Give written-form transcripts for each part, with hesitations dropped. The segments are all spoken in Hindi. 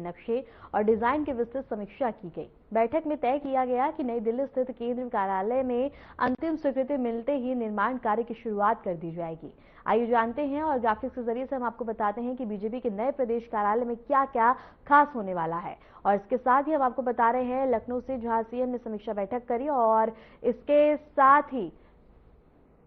नक्शे और डिजाइन की विस्तृत समीक्षा की गई। बैठक में तय किया गया कि नई दिल्ली स्थित केंद्रीय कार्यालय में अंतिम स्वीकृति मिलते ही निर्माण कार्य की शुरुआत कर दी जाएगी। आइए जानते हैं और ग्राफिक्स के जरिए से हम आपको बताते हैं कि बीजेपी के नए प्रदेश कार्यालय में क्या क्या खास होने वाला है। और इसके साथ ही हम आपको बता रहे हैं लखनऊ से जहां सीएम ने समीक्षा बैठक करी, और इसके साथ ही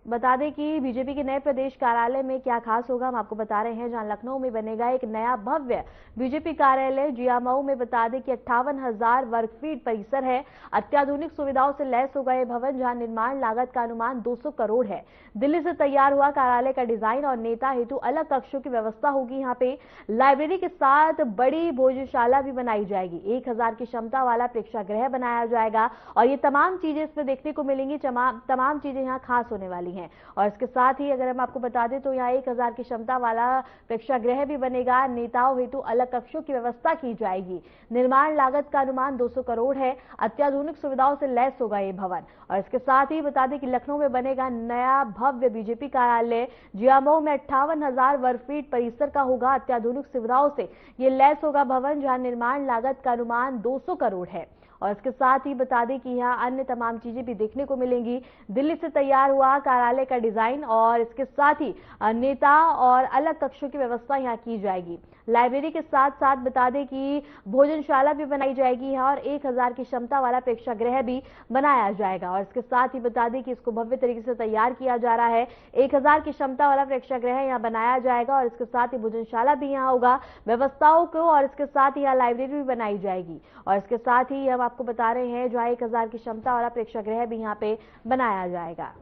बता दें कि बीजेपी के नए प्रदेश कार्यालय में क्या खास होगा, हम आपको बता रहे हैं। जहां लखनऊ में बनेगा एक नया भव्य बीजेपी कार्यालय, जियामऊ में बता दें कि 58,000 वर्ग फीट परिसर है। अत्याधुनिक सुविधाओं से लैस होगा यह भवन, जहां निर्माण लागत का अनुमान 200 करोड़ है। दिल्ली से तैयार हुआ कार्यालय का डिजाइन और नेता हेतु अलग कक्षों की व्यवस्था होगी। यहाँ पे लाइब्रेरी के साथ बड़ी भोजनशाला भी बनाई जाएगी। 1,000 की क्षमता वाला प्रेक्षागृह बनाया जाएगा और ये तमाम चीजें इसमें देखने को मिलेंगी। तमाम चीजें यहाँ खास होने वाली हैं। और इसके साथ ही अगर हम आपको बता दें तो यहाँ 1,000 की क्षमता वाला प्रेक्षागृह भी बनेगा। नेताओं हेतु अलग कक्षों की व्यवस्था की जाएगी। निर्माण लागत का अनुमान 200 करोड़ है। अत्याधुनिक सुविधाओं से लैस होगा ये भवन। और इसके साथ ही बता दें कि लखनऊ में बनेगा नया भव्य बीजेपी कार्यालय। जियामऊ में 58,000 वर्ग फीट परिसर का होगा। अत्याधुनिक सुविधाओं से ये लैस होगा भवन, जहां निर्माण लागत का अनुमान 200 करोड़ है। और इसके साथ ही बता दें कि यहाँ अन्य तमाम चीजें भी देखने को मिलेंगी। दिल्ली से तैयार हुआ कार्यालय का डिजाइन और इसके साथ ही नेता और अलग कक्षों की व्यवस्था यहाँ की जाएगी। लाइब्रेरी के साथ साथ बता दें कि भोजनशाला भी बनाई जाएगी यहाँ, और 1,000 की क्षमता वाला प्रेक्षागृह भी बनाया जाएगा। और इसके साथ ही बता दें कि इसको भव्य तरीके से तैयार किया जा रहा है। 1,000 की क्षमता वाला प्रेक्षागृह यहाँ बनाया जाएगा और इसके साथ ही भोजनशाला भी यहाँ होगा व्यवस्थाओं को, और इसके साथ ही यहाँ लाइब्रेरी भी बनाई जाएगी। और इसके साथ ही हम आपको बता रहे हैं जहां 1,000 की क्षमता वाला प्रेक्षागृह भी यहाँ पे बनाया जाएगा।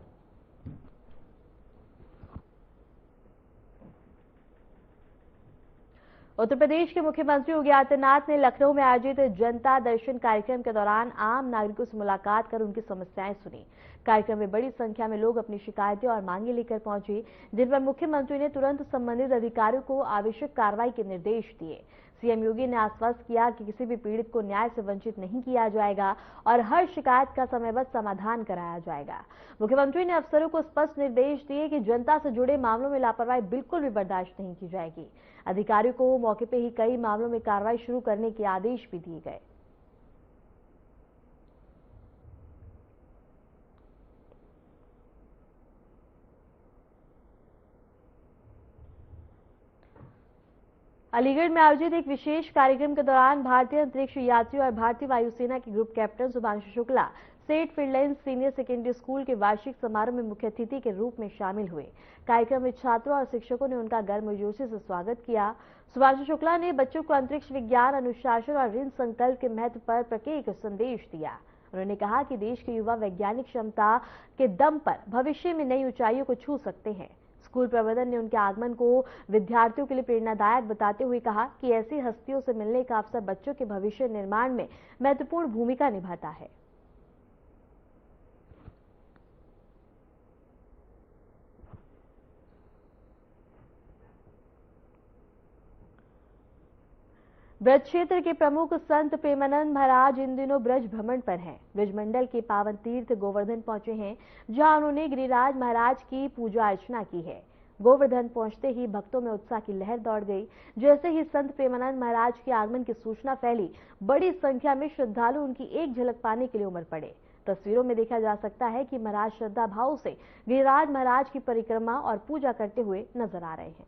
उत्तर प्रदेश के मुख्यमंत्री योगी आदित्यनाथ ने लखनऊ में आयोजित जनता दर्शन कार्यक्रम के दौरान आम नागरिकों से मुलाकात कर उनकी समस्याएं सुनी। कार्यक्रम में बड़ी संख्या में लोग अपनी शिकायतें और मांगे लेकर पहुंचे, जिन पर मुख्यमंत्री ने तुरंत संबंधित अधिकारियों को आवश्यक कार्रवाई के निर्देश दिए। सीएम योगी ने आश्वस्त किया कि किसी भी पीड़ित को न्याय से वंचित नहीं किया जाएगा और हर शिकायत का समयबद्ध समाधान कराया जाएगा। मुख्यमंत्री ने अफसरों को स्पष्ट निर्देश दिए कि जनता से जुड़े मामलों में लापरवाही बिल्कुल भी बर्दाश्त नहीं की जाएगी। अधिकारियों को मौके पर ही कई मामलों में कार्रवाई शुरू करने के आदेश भी दिए गए। अलीगढ़ में आयोजित एक विशेष कार्यक्रम के दौरान भारतीय अंतरिक्ष यात्री और भारतीय वायुसेना के ग्रुप कैप्टन शुभांशु शुक्ला सेठ फील्डलाइन सीनियर सेकेंडरी स्कूल के वार्षिक समारोह में मुख्य अतिथि के रूप में शामिल हुए। कार्यक्रम में छात्रों और शिक्षकों ने उनका गर्मजोशी से स्वागत किया। शुभांशु शुक्ला ने बच्चों को अंतरिक्ष विज्ञान, अनुशासन और ऋण संकल्प के महत्व पर प्रत्येक संदेश दिया। उन्होंने कहा कि देश के युवा वैज्ञानिक क्षमता के दम पर भविष्य में नई ऊंचाइयों को छू सकते हैं। स्कूल प्रबंधन ने उनके आगमन को विद्यार्थियों के लिए प्रेरणादायक बताते हुए कहा कि ऐसी हस्तियों से मिलने का अवसर बच्चों के भविष्य निर्माण में महत्वपूर्ण भूमिका निभाता है। ब्रज क्षेत्र के प्रमुख संत प्रेमानंद महाराज इन दिनों ब्रज भ्रमण पर हैं। ब्रजमंडल के पावन तीर्थ गोवर्धन पहुंचे हैं, जहां उन्होंने गिरिराज महाराज की पूजा अर्चना की है। गोवर्धन पहुंचते ही भक्तों में उत्साह की लहर दौड़ गई। जैसे ही संत प्रेमानंद महाराज के आगमन की सूचना फैली, बड़ी संख्या में श्रद्धालु उनकी एक झलक पाने के लिए उमड़ पड़े। तस्वीरों में देखा जा सकता है कि महाराज श्रद्धा भाव से गिरिराज महाराज की परिक्रमा और पूजा करते हुए नजर आ रहे हैं।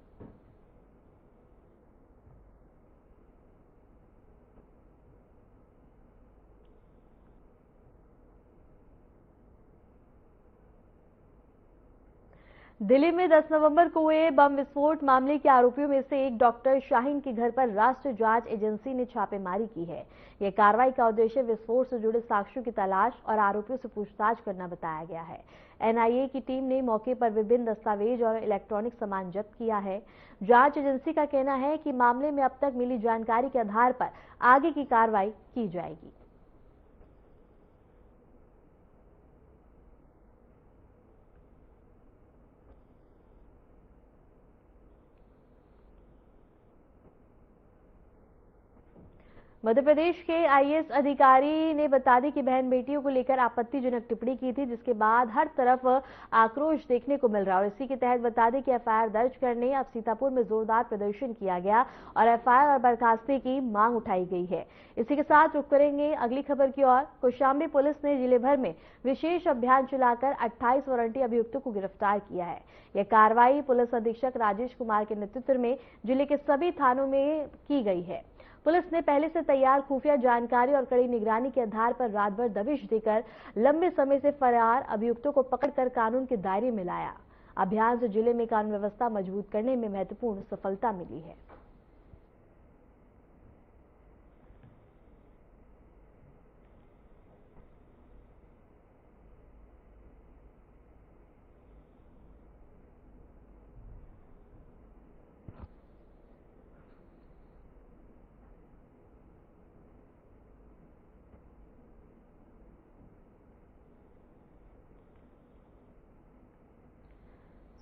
दिल्ली में 10 नवंबर को हुए बम विस्फोट मामले के आरोपियों में से एक डॉक्टर शाहीन के घर पर राष्ट्रीय जांच एजेंसी ने छापेमारी की है। यह कार्रवाई का उद्देश्य विस्फोट से जुड़े साक्ष्यों की तलाश और आरोपियों से पूछताछ करना बताया गया है। एनआईए की टीम ने मौके पर विभिन्न दस्तावेज और इलेक्ट्रॉनिक सामान जब्त किया है। जांच एजेंसी का कहना है कि मामले में अब तक मिली जानकारी के आधार पर आगे की कार्रवाई की जाएगी। मध्य प्रदेश के आईएएस अधिकारी ने बता दी कि बहन बेटियों को लेकर आपत्तिजनक टिप्पणी की थी, जिसके बाद हर तरफ आक्रोश देखने को मिल रहा है। और इसी के तहत बता दें कि एफआईआर दर्ज करने अब सीतापुर में जोरदार प्रदर्शन किया गया और एफआईआर और बर्खास्ती की मांग उठाई गई है। इसी के साथ रुक करेंगे अगली खबर की ओर। कौशाम्बी पुलिस ने जिले भर में विशेष अभियान चलाकर 28 वारंटी अभियुक्तों को गिरफ्तार किया है। यह कार्रवाई पुलिस अधीक्षक राजेश कुमार के नेतृत्व में जिले के सभी थानों में की गई है। पुलिस ने पहले से तैयार खुफिया जानकारी और कड़ी निगरानी के आधार पर रात भर दबिश देकर लंबे समय से फरार अभियुक्तों को पकड़कर कानून के दायरे में लाया। अभियान से जिले में कानून व्यवस्था मजबूत करने में महत्वपूर्ण सफलता मिली है।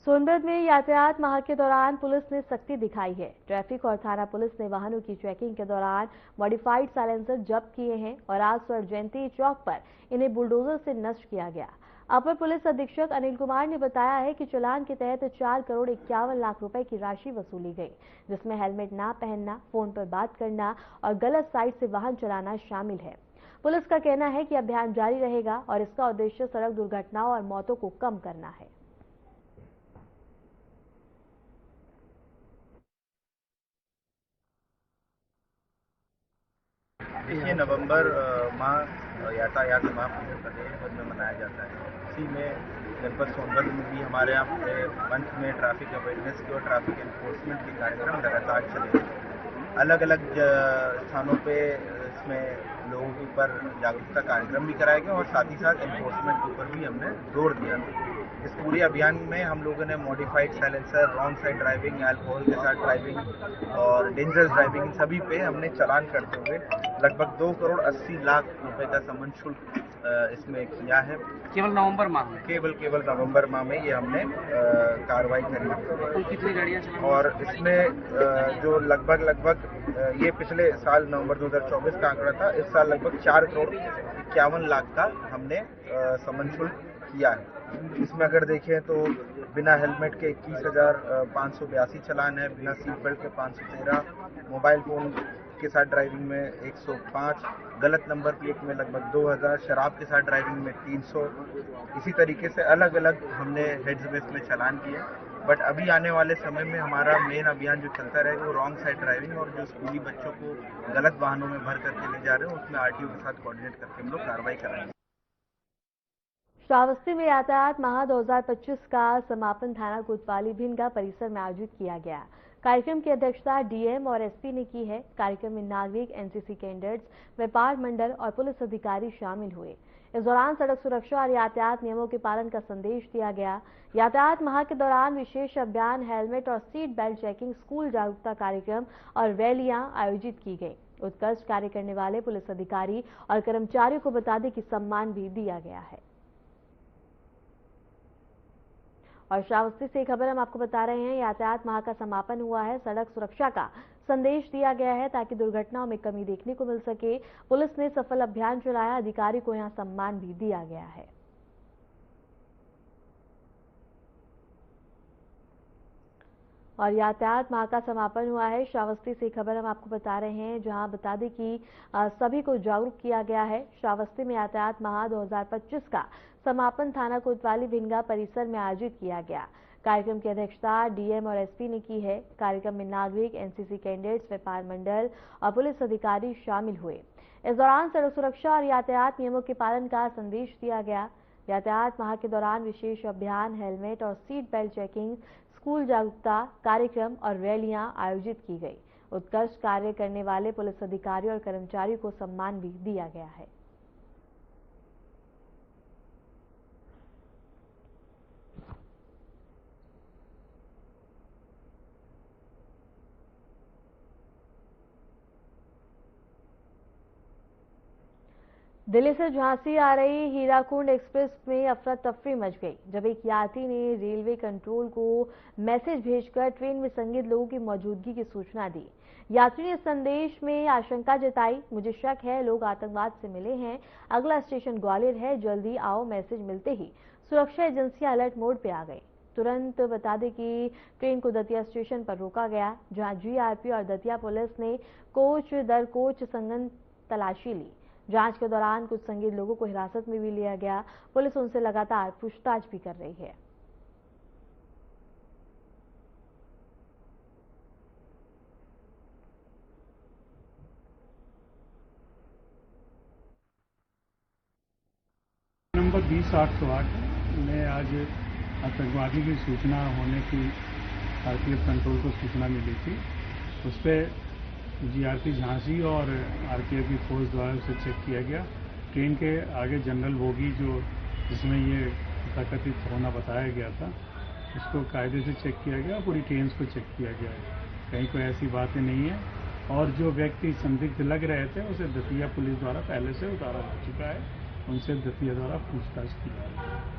सोनभद्र में यातायात माह के दौरान पुलिस ने सख्ती दिखाई है। ट्रैफिक और थाना पुलिस ने वाहनों की चेकिंग के दौरान मॉडिफाइड साइलेंसर जब्त किए हैं और आज स्वर्ण जयंती चौक पर इन्हें बुलडोजर से नष्ट किया गया। अपर पुलिस अधीक्षक अनिल कुमार ने बताया है कि चालान के तहत 4 करोड़ 51 लाख रुपए की राशि वसूली गई, जिसमें हेलमेट ना पहनना, फोन पर बात करना और गलत साइड से वाहन चलाना शामिल है। पुलिस का कहना है कि अभियान जारी रहेगा और इसका उद्देश्य सड़क दुर्घटनाओं और मौतों को कम करना है। देखिए, नवंबर माह यातायात माह पूरे प्रदेश भर में मनाया जाता है। इसी में जनपद सोनभद्र में भी हमारे यहाँ मंथ में ट्रैफिक अवेयरनेस के और ट्रैफिक एनफोर्समेंट के कार्यक्रम लगातार चले। अलग अलग स्थानों पे इसमें लोगों के ऊपर जागरूकता कार्यक्रम भी कराए गए और साथ ही साथ एनफोर्समेंट के ऊपर भी हमने जोर दिया। इस पूरे अभियान में हम लोगों ने modified silencer, wrong side driving, alcohol के साथ ड्राइविंग और डेंजरस ड्राइविंग, इन सभी पे हमने चालान करते हुए लगभग 2 करोड़ 80 लाख रुपए का समन शुल्क इसमें किया है। केवल नवंबर माह में? केवल नवंबर माह में ये हमने कार्रवाई करी। कुल कितनी गाड़ियां चलाई? और इसमें जो लगभग ये पिछले साल नवंबर 2024 का आंकड़ा था, इस साल लगभग 4 करोड़ 51 लाख का हमने समन शुल्क किया है। इसमें अगर देखें तो बिना हेलमेट के 21,582 चालान है, बिना सीट बेल्ट के 513, मोबाइल फोन के साथ ड्राइविंग में 105, गलत नंबर प्लेट में लगभग 2000, शराब के साथ ड्राइविंग में 300। इसी तरीके से अलग अलग हमने हेड्स में इसमें चालान किए। बट अभी आने वाले समय में हमारा मेन अभियान जो चलता रहेगा वो रॉन्ग साइड ड्राइविंग और जो स्कूली बच्चों को गलत वाहनों में भर करके ले जा रहे हैं उसमें आरटीओ के साथ कोऑर्डिनेट करके हम लोग कार्रवाई कराएंगे। श्रावस्ती में यातायात माह 2025 का समापन थाना कोतवाली भिंड परिसर में आयोजित किया गया। कार्यक्रम की अध्यक्षता डीएम और एसपी ने की है। कार्यक्रम में नागरिक, एनसीसी कैडेट्स, व्यापार मंडल और पुलिस अधिकारी शामिल हुए। इस दौरान सड़क सुरक्षा और यातायात नियमों के पालन का संदेश दिया गया। यातायात माह के दौरान विशेष अभियान, हेलमेट और सीट बेल्ट चेकिंग, स्कूल जागरूकता कार्यक्रम और रैलियां आयोजित की गई। उत्कृष्ट कार्य करने वाले पुलिस अधिकारी और कर्मचारियों को बता दें कि सम्मान भी दिया गया है। और श्रावस्ती से खबर हम आपको बता रहे हैं, यातायात माह का समापन हुआ है। सड़क सुरक्षा का संदेश दिया गया है ताकि दुर्घटनाओं में कमी देखने को मिल सके। पुलिस ने सफल अभियान चलाया, अधिकारी को यहां सम्मान भी दिया गया है। और यातायात माह का समापन हुआ है। श्रावस्ती से खबर हम आपको बता रहे हैं, जहां बता दें कि सभी को जागरूक किया गया है। श्रावस्ती में यातायात माह 2025 का समापन थाना कोतवाली भिंड परिसर में आयोजित किया गया। कार्यक्रम की अध्यक्षता डीएम और एसपी ने की है। कार्यक्रम में नागरिक, एनसीसी कैडेट्स, व्यापार मंडल और पुलिस अधिकारी शामिल हुए। इस दौरान सड़क सुरक्षा और यातायात नियमों के पालन का संदेश दिया गया। यातायात माह के दौरान विशेष अभियान, हेलमेट और सीट बेल्ट चेकिंग, स्कूल जागरूकता कार्यक्रम और रैलियां आयोजित की गई। उत्कृष्ट कार्य करने वाले पुलिस अधिकारी और कर्मचारियों को सम्मान भी दिया गया है। दिल्ली से झांसी आ रही हीराकुंड एक्सप्रेस में अफरा तफरी मच गई जब एक यात्री ने रेलवे कंट्रोल को मैसेज भेजकर ट्रेन में संदिग्ध लोगों की मौजूदगी की सूचना दी। यात्री ने संदेश में आशंका जताई, मुझे शक है लोग आतंकवाद से मिले हैं, अगला स्टेशन ग्वालियर है, जल्दी आओ। मैसेज मिलते ही सुरक्षा एजेंसियां अलर्ट मोड पे आ गई। तुरंत बता दें कि ट्रेन को दतिया स्टेशन पर रोका गया, जहां जीआरपी और दतिया पुलिस ने कोच दर कोच संघन तलाशी ली। जांच के दौरान कुछ संदिग्ध लोगों को हिरासत में भी लिया गया। पुलिस उनसे लगातार पूछताछ भी कर रही है। नंबर 20-808 में आज आतंकवादी की सूचना होने की आरपीएफ कंट्रोल को सूचना मिली थी। उस पर जीआरपी झांसी और आरपीएफ की फोर्स द्वारा उसे चेक किया गया। ट्रेन के आगे जनरल बोगी जो जिसमें ये तथाकथित होना बताया गया था, उसको कायदे से चेक किया गया। पूरी ट्रेन को चेक किया गया है, कहीं कोई ऐसी बातें नहीं है। और जो व्यक्ति संदिग्ध लग रहे थे उसे दतिया पुलिस द्वारा पहले से उतारा जा चुका है, उनसे दतिया द्वारा पूछताछ की जा रही है।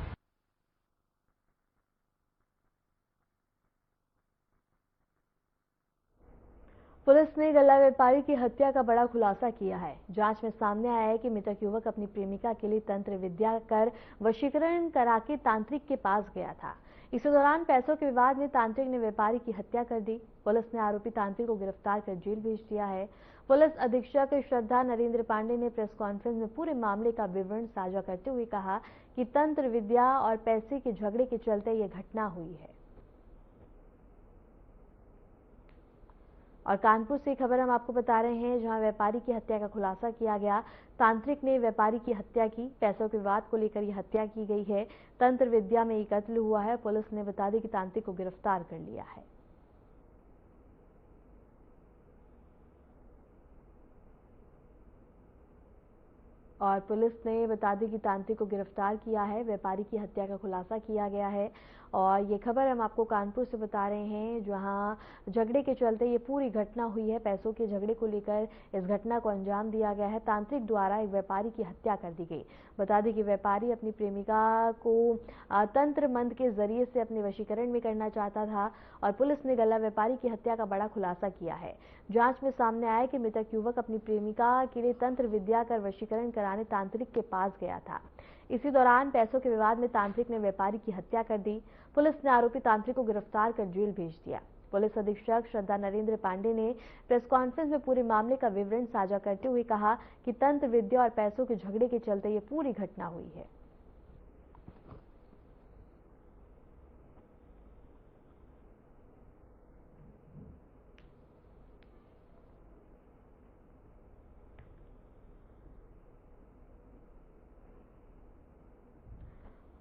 पुलिस ने गल्ला व्यापारी की हत्या का बड़ा खुलासा किया है। जांच में सामने आया है कि मृतक युवक अपनी प्रेमिका के लिए तंत्र विद्या कर वशीकरण करा के तांत्रिक के पास गया था। इसी दौरान पैसों के विवाद में तांत्रिक ने व्यापारी की हत्या कर दी। पुलिस ने आरोपी तांत्रिक को गिरफ्तार कर जेल भेज दिया है। पुलिस अधीक्षक श्रद्धा नरेंद्र पांडे ने प्रेस कॉन्फ्रेंस में पूरे मामले का विवरण साझा करते हुए कहा कि तंत्र विद्या और पैसे के झगड़े के चलते यह घटना हुई है। और कानपुर से खबर हम आपको बता रहे हैं, जहां व्यापारी की हत्या का खुलासा किया गया। तांत्रिक ने व्यापारी की हत्या की, पैसों के विवाद को लेकर यह हत्या की गई है। तंत्र विद्या में एक कत्ल हुआ है। पुलिस ने बता दें कि तांत्रिक को गिरफ्तार कर लिया है। और पुलिस ने बता दी कि तांत्रिक को गिरफ्तार किया है। व्यापारी की हत्या का खुलासा किया गया है। और ये खबर हम आपको कानपुर से बता रहे हैं, जहां झगड़े के चलते ये पूरी घटना हुई है। पैसों के झगड़े को लेकर इस घटना को अंजाम दिया गया है। तांत्रिक द्वारा एक व्यापारी की हत्या कर दी गई। बता दें कि व्यापारी अपनी प्रेमिका को तंत्र मंत्र के जरिए से अपने वशीकरण में करना चाहता था। और पुलिस ने गल्ला व्यापारी की हत्या का बड़ा खुलासा किया है। जांच में सामने आया कि मृतक युवक अपनी प्रेमिका के लिए तंत्र विद्या कर वशीकरण कराने तांत्रिक के पास गया था। इसी दौरान पैसों के विवाद में तांत्रिक ने व्यापारी की हत्या कर दी। पुलिस ने आरोपी तांत्रिक को गिरफ्तार कर जेल भेज दिया। पुलिस अधीक्षक श्रद्धा नरेंद्र पांडे ने प्रेस कॉन्फ्रेंस में पूरे मामले का विवरण साझा करते हुए कहा कि तंत्र विद्या और पैसों के झगड़े के चलते ये पूरी घटना हुई है।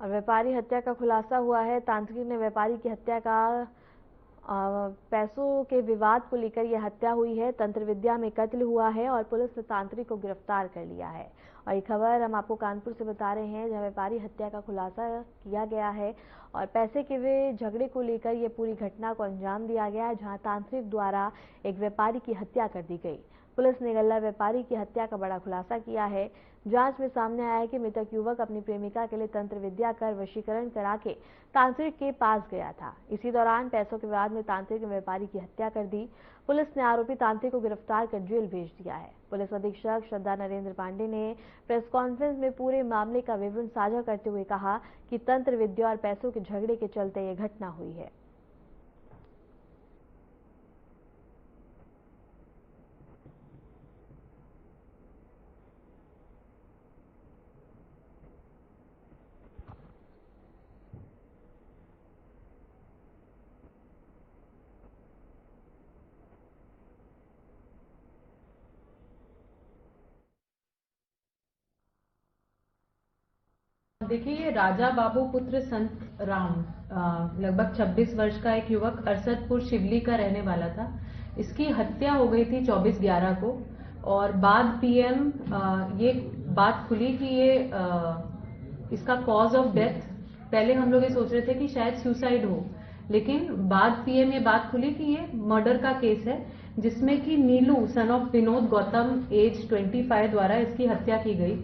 और व्यापारी हत्या का खुलासा हुआ है। तांत्रिक ने व्यापारी की हत्या का पैसों के विवाद को लेकर यह हत्या हुई है। तंत्र विद्या में कत्ल हुआ है और पुलिस ने तांत्रिक को गिरफ्तार कर लिया है। और ये खबर हम आपको कानपुर से बता रहे हैं, जहां व्यापारी हत्या का खुलासा किया गया है और पैसे के वे झगड़े को लेकर यह पूरी घटना को अंजाम दिया गया है, जहां तांत्रिक द्वारा एक व्यापारी की हत्या कर दी गई। पुलिस ने गल्ला व्यापारी की हत्या का बड़ा खुलासा किया है। जांच में सामने आया है कि मृतक युवक अपनी प्रेमिका के लिए तंत्र विद्या कर वशीकरण करा के तांत्रिक के पास गया था। इसी दौरान पैसों के विवाद में तांत्रिक ने व्यापारी की हत्या कर दी। पुलिस ने आरोपी तांत्रिक को गिरफ्तार कर जेल भेज दिया है। पुलिस अधीक्षक श्रद्धा नरेंद्र पांडे ने प्रेस कॉन्फ्रेंस में पूरे मामले का विवरण साझा करते हुए कहा कि तंत्र विद्या और पैसों के झगड़े के चलते यह घटना हुई है। देखिए, ये राजा बाबू पुत्र संत राम लगभग 26 वर्ष का एक युवक अरसदपुर शिवली का रहने वाला था। इसकी हत्या हो गई थी 24/11 को। और बाद पीएम ये बात खुली कि ये इसका कॉज ऑफ डेथ, पहले हम लोग ये सोच रहे थे कि शायद सुसाइड हो, लेकिन बाद पीएम ये बात खुली कि ये मर्डर का केस है, जिसमें कि Neelu son of Vinod Gautam age 25 द्वारा इसकी हत्या की गई।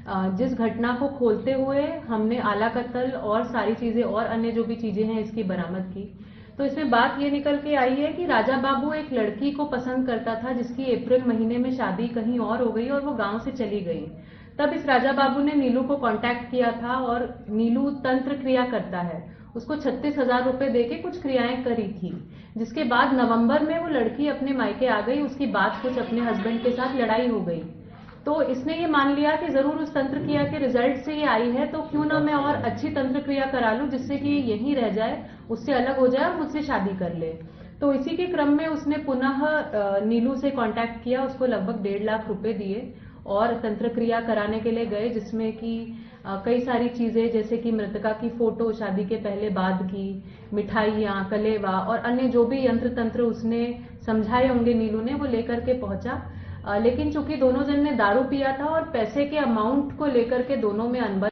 जिस घटना को खोलते हुए हमने आला कत्ल और सारी चीजें और अन्य जो भी चीजें हैं इसकी बरामद की। तो इसमें बात ये निकल के आई है कि राजा बाबू एक लड़की को पसंद करता था जिसकी अप्रैल महीने में शादी कहीं और हो गई और वो गांव से चली गई। तब इस राजा बाबू ने नीलू को कांटेक्ट किया था और नीलू तंत्र क्रिया करता है, उसको 36,000 रुपए देके कुछ क्रियाएं करी थी, जिसके बाद नवंबर में वो लड़की अपने मायके आ गई। उसके बाद कुछ अपने हस्बैंड के साथ लड़ाई हो गई, तो इसने ये मान लिया कि जरूर उस तंत्र क्रिया के रिजल्ट से ये आई है, तो क्यों ना मैं और अच्छी तंत्र क्रिया करा लूं जिससे कि यहीं रह जाए, उससे अलग हो जाए और मुझसे शादी कर ले। तो इसी के क्रम में उसने पुनः नीलू से कांटेक्ट किया, उसको लगभग 1.5 लाख रुपए दिए और तंत्र क्रिया कराने के लिए गए, जिसमें कि कई सारी चीजें जैसे कि मृतका की फोटो शादी के पहले बाद की, मिठाइयाँ, कलेवा और अन्य जो भी यंत्र तंत्र उसने समझाए होंगे नीलू ने, वो लेकर के पहुंचा। लेकिन चूंकि दोनों जन ने दारू पिया था और पैसे के अमाउंट को लेकर के दोनों में अनबन।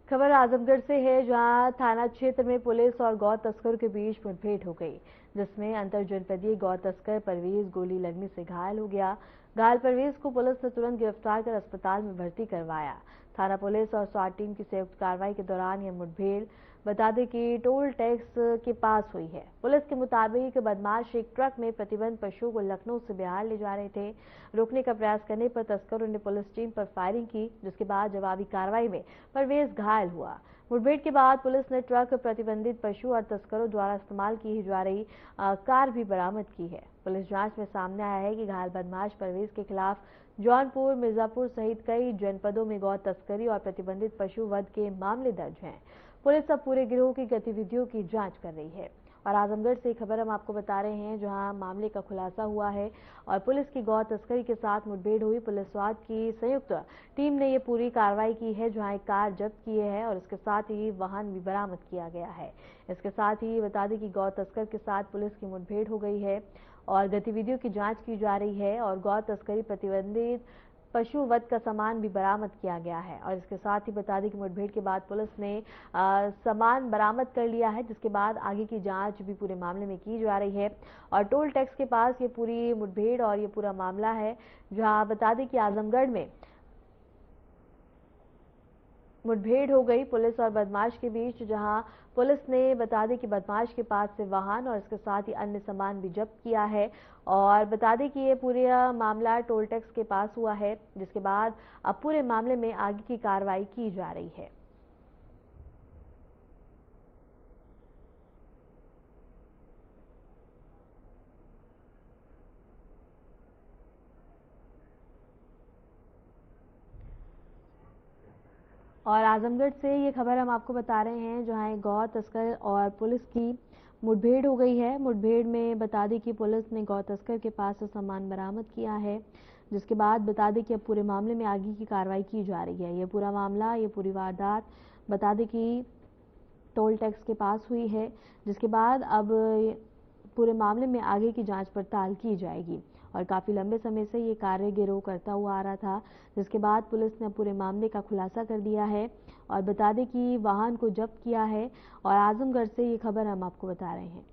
खबर आजमगढ़ से है, जहां थाना क्षेत्र में पुलिस और गौ तस्करों के बीच मुठभेड़ हो गई, जिसमें अंतर जनपदीय गौ तस्कर परवेज गोली लगने से घायल हो गया। घायल परवेज को पुलिस ने तुरंत गिरफ्तार कर अस्पताल में भर्ती करवाया। थाना पुलिस और स्वाट टीम की संयुक्त कार्रवाई के दौरान यह मुठभेड़ बता दें कि टोल टैक्स के पास हुई है। पुलिस के मुताबिक बदमाश एक ट्रक में प्रतिबंध पशुओं को लखनऊ से बिहार ले जा रहे थे। रोकने का प्रयास करने पर तस्करों ने पुलिस टीम पर फायरिंग की, जिसके बाद जवाबी कार्रवाई में परवेज घायल हुआ। मुठभेड़ के बाद पुलिस ने ट्रक, प्रतिबंधित पशु और तस्करों द्वारा इस्तेमाल की जा रही कार भी बरामद की है। पुलिस जांच में सामने आया है कि घायल बदमाश परवेज के खिलाफ जौनपुर, मिर्जापुर सहित कई जनपदों में गौ तस्करी और प्रतिबंधित पशु वध के मामले दर्ज हैं। पुलिस अब पूरे गिरोह की गतिविधियों की जांच कर रही है। और आजमगढ़ से खबर हम आपको बता रहे हैं, जहां मामले का खुलासा हुआ है और पुलिस की गौ तस्करी के साथ मुठभेड़ हुई। पुलिस स्वाट की संयुक्त टीम ने ये पूरी कार्रवाई की है, जहां एक कार जब्त की है और इसके साथ ही वाहन भी बरामद किया गया है। इसके साथ ही बता दें कि गौ तस्कर के साथ पुलिस की मुठभेड़ हो गई है और गतिविधियों की जांच की जा रही है और गौ तस्करी, प्रतिबंधित पशु वध का सामान भी बरामद किया गया है। और इसके साथ ही बता दें कि मुठभेड़ के बाद पुलिस ने सामान बरामद कर लिया है, जिसके बाद आगे की जांच भी पूरे मामले में की जा रही है। और टोल टैक्स के पास ये पूरी मुठभेड़ और ये पूरा मामला है, जहां बता दें कि आजमगढ़ में मुठभेड़ हो गई पुलिस और बदमाश के बीच, जहां पुलिस ने बता दें कि बदमाश के पास से वाहन और इसके साथ ही अन्य सामान भी जब्त किया है। और बता दें कि ये पूरा मामला टोल टैक्स के पास हुआ है, जिसके बाद अब पूरे मामले में आगे की कार्रवाई की जा रही है। और आजमगढ़ से ये खबर हम आपको बता रहे हैं, जहां एक गौ तस्कर और पुलिस की मुठभेड़ हो गई है। मुठभेड़ में बता दें कि पुलिस ने गौ तस्कर के पास से सामान बरामद किया है, जिसके बाद बता दें कि अब पूरे मामले में आगे की कार्रवाई की जा रही है। ये पूरा मामला, ये पूरी वारदात बता दें कि टोल टैक्स के पास हुई है, जिसके बाद अब पूरे मामले में आगे की जांच पड़ताल की जाएगी। और काफी लंबे समय से ये कार्य गिरोह करता हुआ आ रहा था, जिसके बाद पुलिस ने पूरे मामले का खुलासा कर दिया है और बता दें कि वाहन को जब्त किया है। और आजमगढ़ से ये खबर हम आपको बता रहे हैं।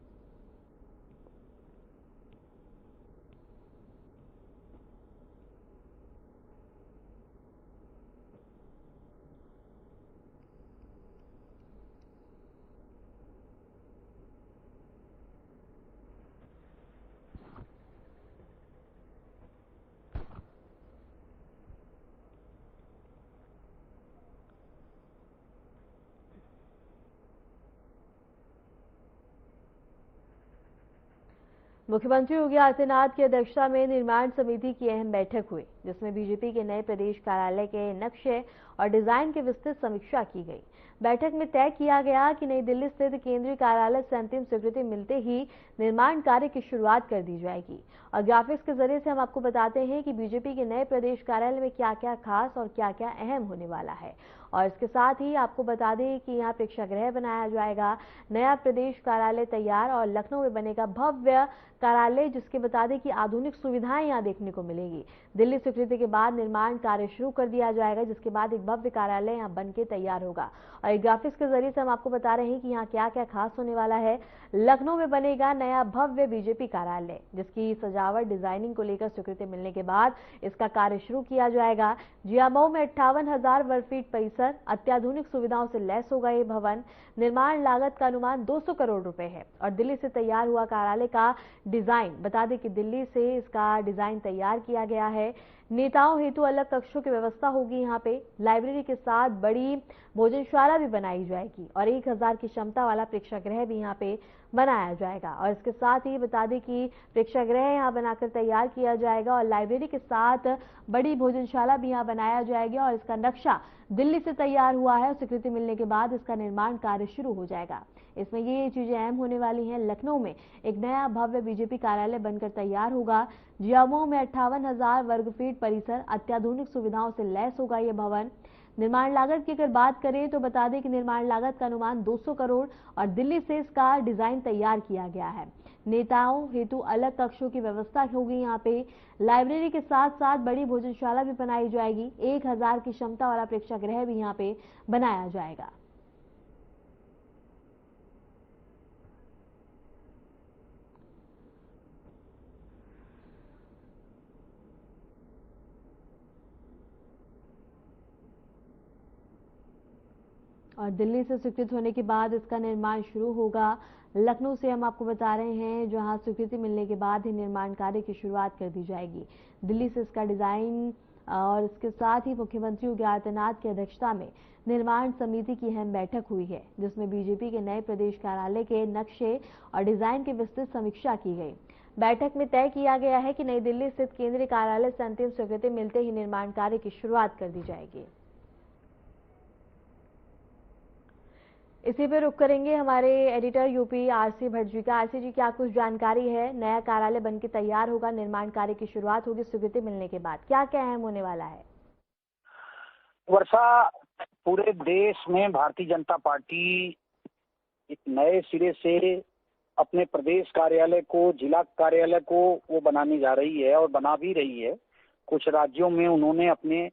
मुख्यमंत्री योगी आदित्यनाथ की अध्यक्षता में निर्माण समिति की अहम बैठक हुई, जिसमें बीजेपी के नए प्रदेश कार्यालय के नक्शे और डिजाइन की विस्तृत समीक्षा की गई। बैठक में तय किया गया कि नई दिल्ली स्थित केंद्रीय कार्यालय से अंतिम स्वीकृति मिलते ही निर्माण कार्य की शुरुआत कर दी जाएगी। और ग्राफिक्स के जरिए से हम आपको बताते हैं कि बीजेपी के नए प्रदेश कार्यालय में क्या क्या खास और क्या क्या अहम होने वाला है। और इसके साथ ही आपको बता दें कि यहाँ प्रेक्षागृह बनाया जाएगा, नया प्रदेश कार्यालय तैयार और लखनऊ में बनेगा भव्य कार्यालय, जिसके बता दें कि आधुनिक सुविधाएं यहाँ देखने को मिलेगी। दिल्ली स्वीकृति के बाद निर्माण कार्य शुरू कर दिया जाएगा, जिसके बाद एक भव्य कार्यालय यहाँ बनके तैयार होगा। और एक ग्राफिक्स के जरिए से हम आपको बता रहे हैं कि यहाँ क्या क्या खास होने वाला है। लखनऊ में बनेगा नया भव्य बीजेपी कार्यालय, जिसकी सजावट डिजाइनिंग को लेकर स्वीकृति मिलने के बाद इसका कार्य शुरू किया जाएगा। जियामऊ में 58,000 वर्ग फीट परिसर, अत्याधुनिक सुविधाओं से लैस होगा ये भवन। निर्माण लागत का अनुमान 200 करोड़ रुपए है और दिल्ली से तैयार हुआ कार्यालय का डिजाइन, बता दें कि दिल्ली से इसका डिजाइन तैयार किया गया है। नेताओं हेतु अलग कक्षों की व्यवस्था होगी। यहाँ पे लाइब्रेरी के साथ बड़ी भोजनशाला भी बनाई जाएगी और 1000 की क्षमता वाला प्रेक्षागृह भी यहाँ पे बनाया जाएगा। और इसके साथ ही बता दें कि प्रेक्षागृह यहाँ बनाकर तैयार किया जाएगा और लाइब्रेरी के साथ बड़ी भोजनशाला भी यहाँ बनाया जाएगा और इसका नक्शा दिल्ली से तैयार हुआ है। स्वीकृति मिलने के बाद इसका निर्माण कार्य शुरू हो जाएगा। इसमें ये चीजें अहम होने वाली हैं। लखनऊ में एक नया भव्य बीजेपी कार्यालय बनकर तैयार होगा। जियामऊ में 58,000 वर्ग फीट परिसर, अत्याधुनिक सुविधाओं से लैस होगा ये भवन। निर्माण लागत की अगर बात करें तो बता दें कि निर्माण लागत का अनुमान 200 करोड़ और दिल्ली से इसका डिजाइन तैयार किया गया है। नेताओं हेतु अलग कक्षों की व्यवस्था होगी। यहाँ पे लाइब्रेरी के साथ साथ बड़ी भोजनशाला भी बनाई जाएगी। 1000 की क्षमता वाला प्रेक्षागृह भी यहाँ पे बनाया जाएगा। और दिल्ली से स्वीकृत होने के बाद इसका निर्माण शुरू होगा। लखनऊ से हम आपको बता रहे हैं, जहां स्वीकृति मिलने के बाद ही निर्माण कार्य की शुरुआत कर दी जाएगी। दिल्ली से इसका डिजाइन और इसके साथ ही मुख्यमंत्री योगी आदित्यनाथ की अध्यक्षता में निर्माण समिति की अहम बैठक हुई है, जिसमें बीजेपी के नए प्रदेश कार्यालय के नक्शे और डिजाइन की विस्तृत समीक्षा की गई। बैठक में तय किया गया है कि नई दिल्ली स्थित केंद्रीय कार्यालय से अंतिम स्वीकृति मिलते ही निर्माण कार्य की शुरुआत कर दी जाएगी। इसी पे रुक करेंगे हमारे editor UP RC Bhatt ji का। आरसी जी, क्या कुछ जानकारी है? नया कार्यालय बनके तैयार होगा, निर्माण कार्य की शुरुआत होगी स्वीकृति मिलने के बाद, क्या क्या अहम होने वाला है? वर्षा, पूरे देश में भारतीय जनता पार्टी एक नए सिरे से अपने प्रदेश कार्यालय को, जिला कार्यालय को वो बनाने जा रही है और बना भी रही है। कुछ राज्यों में उन्होंने अपने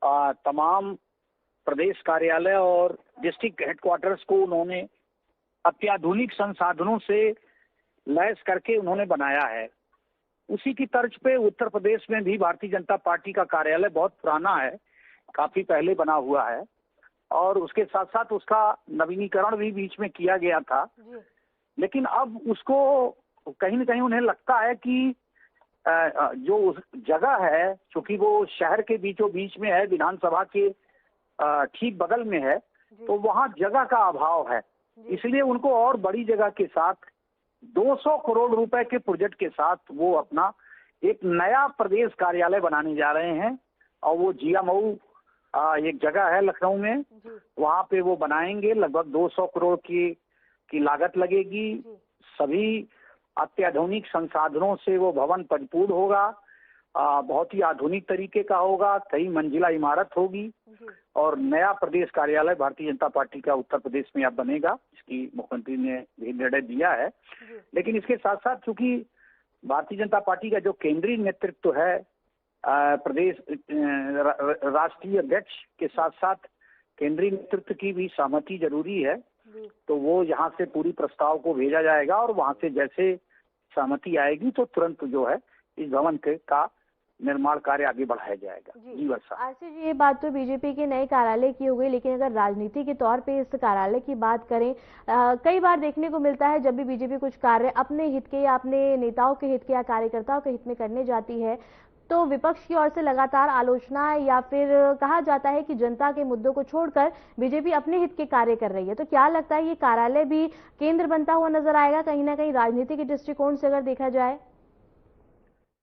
तमाम प्रदेश कार्यालय और डिस्ट्रिक्ट हेडक्वार्टर्स को उन्होंने अत्याधुनिक संसाधनों से लैस करके उन्होंने बनाया है। उसी की तर्ज पे उत्तर प्रदेश में भी भारतीय जनता पार्टी का कार्यालय बहुत पुराना है, काफी पहले बना हुआ है और उसके साथ साथ उसका नवीनीकरण भी बीच में किया गया था। लेकिन अब उसको कहीं न कहीं उन्हें लगता है कि जो उस जगह है, चूंकि वो शहर के बीचों बीच में है, विधानसभा के ठीक बगल में है, तो वहाँ जगह का अभाव है। इसलिए उनको और बड़ी जगह के साथ 200 करोड़ रुपए के प्रोजेक्ट के साथ वो अपना एक नया प्रदेश कार्यालय बनाने जा रहे हैं। और वो जियामऊ एक जगह है लखनऊ में, वहाँ पे वो बनाएंगे। लगभग 200 करोड़ की लागत लगेगी। सभी अत्याधुनिक संसाधनों से वो भवन परिपूर्ण होगा। बहुत ही आधुनिक तरीके का होगा, कई मंजिला इमारत होगी और नया प्रदेश कार्यालय भारतीय जनता पार्टी का उत्तर प्रदेश में अब बनेगा। इसकी मुख्यमंत्री ने भी निर्णय दिया है। लेकिन इसके साथ साथ चूंकि भारतीय जनता पार्टी का जो केंद्रीय नेतृत्व है, प्रदेश राष्ट्रीय अध्यक्ष के साथ साथ केंद्रीय नेतृत्व की भी सहमति जरूरी है, तो वो यहाँ से पूरी प्रस्ताव को भेजा जाएगा और वहाँ से जैसे सहमति आएगी तो तुरंत जो है इस भवन का निर्माण कार्य आगे बढ़ाया जाएगा। जी वर्षा। आरसी जी, ये बात तो बीजेपी के नए कार्यालय की हो गई, लेकिन अगर राजनीति के तौर पे इस कार्यालय की बात करें, कई बार देखने को मिलता है जब भी बीजेपी कुछ कार्य अपने हित के या अपने नेताओं के हित के या कार्यकर्ताओं के हित में करने जाती है, तो विपक्ष की ओर से लगातार आलोचना या फिर कहा जाता है कि जनता के मुद्दों को छोड़कर बीजेपी अपने हित के कार्य कर रही है। तो क्या लगता है ये कार्यालय भी केंद्र बनता हुआ नजर आएगा कहीं ना कहीं राजनीति के दृष्टिकोण से अगर देखा जाए?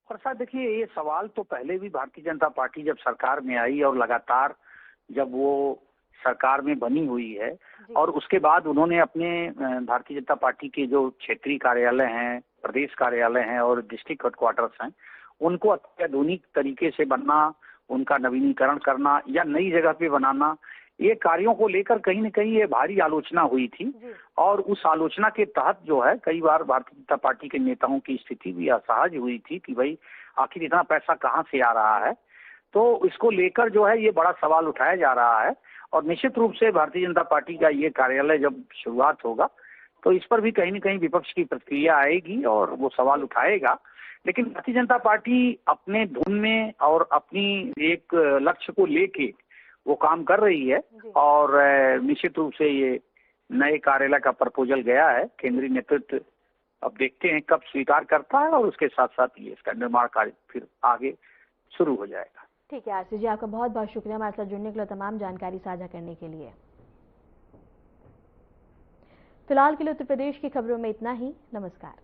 प्रसाद, देखिए, ये सवाल तो पहले भी भारतीय जनता पार्टी जब सरकार में आई और लगातार जब वो सरकार में बनी हुई है और उसके बाद उन्होंने अपने भारतीय जनता पार्टी के जो क्षेत्रीय कार्यालय हैं, प्रदेश कार्यालय हैं और डिस्ट्रिक्ट हेडक्वार्टर्स हैं, उनको अत्याधुनिक तरीके से बनना, उनका नवीनीकरण करना या नई जगह पे बनाना, ये कार्यों को लेकर कहीं न कहीं ये भारी आलोचना हुई थी और उस आलोचना के तहत जो है कई बार भारतीय जनता पार्टी के नेताओं की स्थिति भी असहज हुई थी कि भाई आखिर इतना पैसा कहाँ से आ रहा है। तो इसको लेकर जो है ये बड़ा सवाल उठाया जा रहा है और निश्चित रूप से भारतीय जनता पार्टी का ये कार्यालय जब शुरुआत होगा तो इस पर भी कहीं न कहीं विपक्ष की प्रतिक्रिया आएगी और वो सवाल उठाएगा। लेकिन भारतीय जनता पार्टी अपने धुन में और अपनी एक लक्ष्य को लेके वो काम कर रही है और निश्चित रूप से ये नए कार्यालय का प्रपोजल गया है। केंद्रीय नेतृत्व अब देखते हैं कब स्वीकार करता है और उसके साथ साथ ये इसका निर्माण कार्य फिर आगे शुरू हो जाएगा। ठीक है आरसी जी, आपका बहुत बहुत शुक्रिया हमारे साथ जुड़ने के लिए, तमाम जानकारी साझा करने के लिए। फिलहाल के लिए उत्तर प्रदेश की खबरों में इतना ही। नमस्कार।